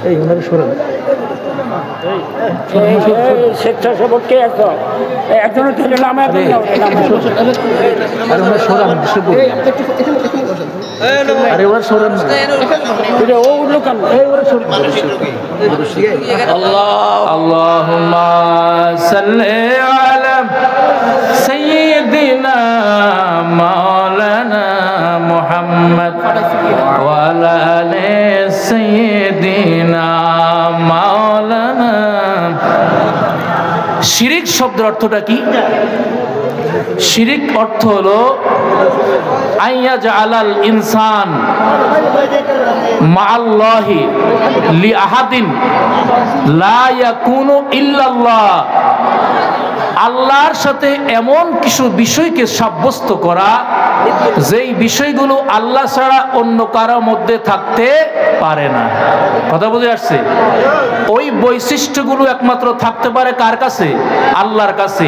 এই ওনার সরেন স্বেচ্ছাসেবককে একজনের থেকে নামে আর ওনার সরান আরে ওরা সরেন ও উঠলো কেন আল্লাহুম্মা সাল্লি আলা সাইয়্যিদিনা মাওলানা মুহাম্মদ ওয়া আলা আলি সাইয়্যিদিনা মাওলানা। শিরিক শব্দের অর্থটা কি? শিরিক অর্থ হলো আইয়াজআলাল ইনসান মাআল্লাহি লিআহাদিন লা ইয়াকুনু ইল্লাল্লাহ। আল্লাহর সাথে এমন কিছু বিষয়কে সাব্যস্ত করা যেই বিষয়গুলো আল্লাহ ছাড়া অন্য কারো মধ্যে থাকতে পারে না। কথা বুঝে আসছে? ওই বৈশিষ্ট্যগুলো একমাত্র থাকতে পারে কার কাছে? আল্লাহর কাছে।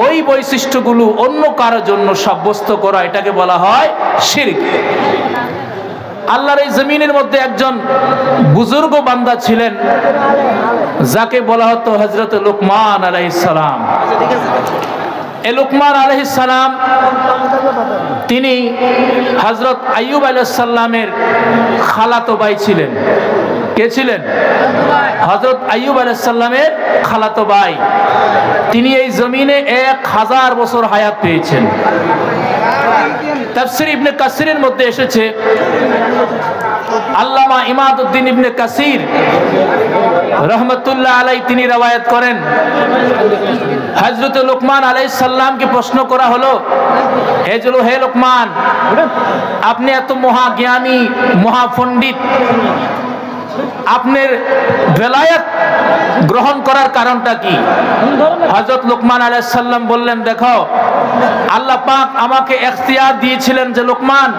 ওই বৈশিষ্ট্যগুলো অন্য কারোর জন্য সাব্যস্ত করা, এটাকে বলা হয় শিরক। আল্লাহর এই জমিনের মধ্যে একজন বুজুর্গ বান্দা ছিলেন যাকে বলা হতো হযরত লুকমান আলাইহিস সালাম। এই লুকমান আলাইহিস সালাম তিনি হযরত আইয়ুব আলাইহিস সালামের খালাতো ভাই ছিলেন। কে ছিলেন? হযরত আইয়ুব আলাইহিস সালামের খালাতো ভাই। তিনি এই জমিনে 1000 বছর হায়াত পেয়েছেন। তাফসীর ইবনে কাসিরের মধ্যে এসেছে, আল্লামা ইমাদউদ্দিন ইবনে কাসির রহমতুল্লাহ আলাইহি তিনি রওয়ায়াত করেন, হযরত লুকমান আলাইহিস সালামকে প্রশ্ন করা হলো, হে লুকমান, আপনি এত মহাজ্ঞানী মহাপণ্ডিত, আপনার বেলায়েত গ্রহণ করার কারণটা কি? হযরত লুকমান আলাইহিস সালাম বললেন, দেখো আল্লাহ পাক আমাকে ইখতিয়ার দিয়েছিলেন যে লুকমান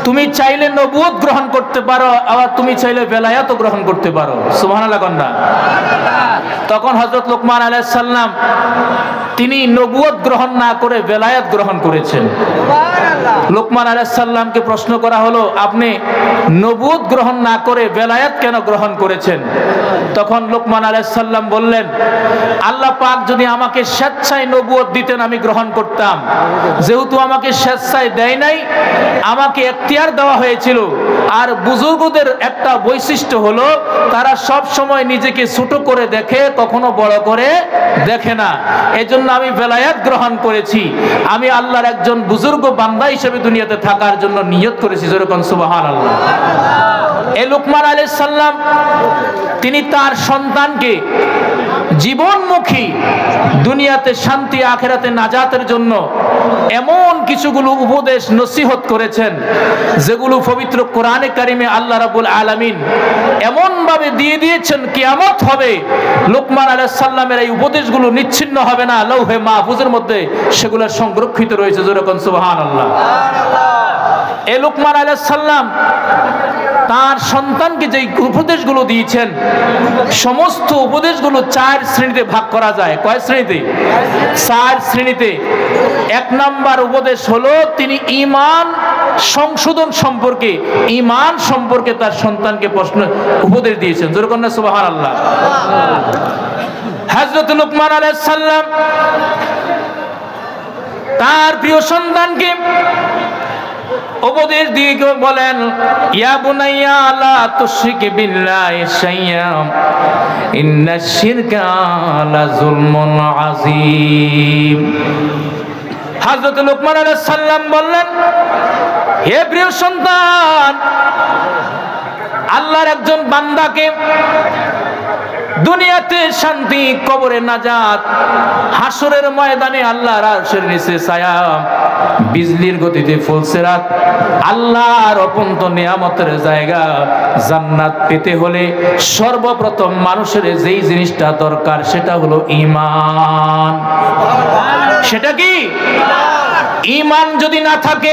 তুমি চাইলে নবুয়ত গ্রহণ করতে পারো, আবার তুমি চাইলে বেলায়েতও গ্রহণ করতে পারো। সুবহানাল্লাহ কন্যা। তখন হযরত লুকমান আলাইহিস সালাম তিনি নবুয়ত গ্রহণ না করে বেলায়েত গ্রহণ করেছেন। লুকমান আলাইহিস সালামকে প্রশ্ন করা হলো, আপনি নবুয়ত গ্রহণ না করে বেলায়েত কেন গ্রহণ করেছেন? তখন লুকমান আলাইহিস সালাম বললেন, আল্লাহ পাক যদি আমাকে স্বেচ্ছায় নবুয়ত দিতেন আমি গ্রহণ করতাম, যেহেতু আমাকে স্বেচ্ছায় দেয় নাই, আমাকে এখতিয়ার দেওয়া হয়েছিল। আর বুজুর্গদের একটা বৈশিষ্ট্য হলো তারা সব সময় নিজেকে ছোট করে দেখে, কখনো বড় করে দেখে না। এজন্য আমি বেলায়েত গ্রহণ করেছি। আমি আল্লাহর একজন বুজুর্গ বান্দা হিসেবে দুনিয়াতে থাকার জন্য নিয়ত করেছি। যেরকম সুবহানাল্লাহ। এই লুকমান আলাইহিস সালাম তিনি তার সন্তানকে জীবনমুখী দুনিয়াতে শান্তি আখিরাতে নাজাতের জন্য এমন কিছুগুলো উপদেশ নসিহত করেছেন যেগুলো পবিত্র কোরআনে কারিমে আল্লাহ রাব্বুল আলামিন এমন ভাবে দিয়ে দিয়েছেন কিয়ামত হবে লুকমান আলাইহিস সালামের এই উপদেশগুলো নিচ্ছিন্ন হবে না, লৌহে মাহফুজের মধ্যে সেগুলো সংরক্ষিত রয়েছে। যেরকম সুবহানাল্লাহ। এই লুকমান আলাইহিস সালাম তার সন্তানকে যে উপদেশগুলো দিয়েছেন, সমস্ত উপদেশগুলো 4 শ্রেণীতে ভাগ করা যায়। কয় শ্রেণীতে? 4 শ্রেণীতে। 1 নাম্বার উপদেশ হলো তিনি ঈমান সংশোধন সম্পর্কে, ঈমান সম্পর্কে তার সন্তানকে উপদেশ দিয়েছেন। যেরকম না সুবহানাল্লাহ। হযরত লুকমান আলাইহিস সালাম তার প্রিয় সন্তানকে উপদেশ দিয়ে বলেন, ইয়া বুনাইয়া লা তুশরিক বিল্লাহি শাইয়্যান ইন্নাশ শিরকা লা যুলমুন আযীম। হযরত লুকমান আলাইহিস সালাম বললেন, হে প্রিয় সন্তান, আল্লাহর একজন বান্দাকে দুনিয়াতে শান্তি, কবরে নাজাত, হাসরের ময়দানে আল্লাহর আরশের নিচে ছায়া, বিজলির গতিতে ফুলসিরাত, আল্লাহর অপন্ত নিয়ামতের জায়গা জান্নাত পেতে হলে সর্বপ্রথম মানুষের যেই জিনিসটা দরকার সেটা হলো ঈমান। সেটা কি? ঈমান যদি না থাকে